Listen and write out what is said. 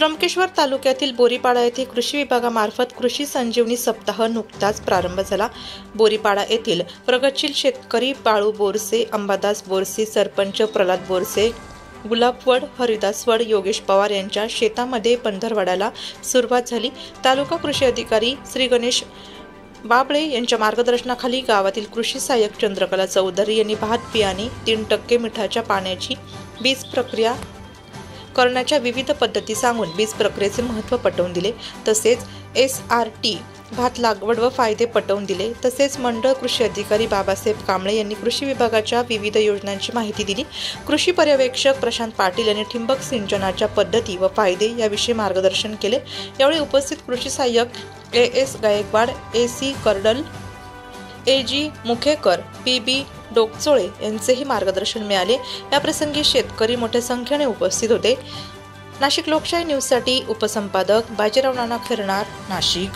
त्र्यंबकेश्वर तालुक्यातील बोरीपाडा येथे कृषी विभागामार्फत कृषी संजीवनी सप्ताह नुकताच प्रारंभ झाला। बोरीपाडा येथील प्रगतशील शेतकरी बाळू बोरसे, अंबादास बोरसे, सरपंच प्रल्हाद बोरसे, गुलाबवड, हरिदासवड, योगेश पवार यांच्या शेतामध्ये पंधरवड्याला सुरुवात झाली। तालुका कृषी अधिकारी श्री गणेश बाबळे यांच्या मार्गदर्शनाखाली गावातील कृषी सहाय्यक चंद्रकला चौधरी यांनी भात बियाणे, 3% मिठाच्या पाण्याची बीज प्रक्रिया करण्याच्या विविध पद्धती सांगून बीज प्रक्रियेचे महत्त्व पटवून दिले। तसेच SRT भात लागवड व फायदे पटवून दिले। तसेच मंडळ कृषी अधिकारी बाबासाहेब कांबळे यांनी कृषी विभागाच्या विविध योजनांची माहिती दिली। कृषी पर्यवेक्षक प्रशांत पाटील यांनी ठिबक सिंचनाच्या पद्धती व फायदे याविषयी मार्गदर्शन केले। यावेळी उपस्थित कृषी सहाय्यक AS Gaikwad, AC curdle, AG मुखेकर, PB डोकचोळे यांचेही मार्गदर्शन मिळाले। या प्रसंगी शेतकरी मोठ्या संख्येने उपस्थित होते। नाशिक लोकशाही न्यूजसाठी उपसंपादक बाजीराव नाना खिरणार, नाशिक।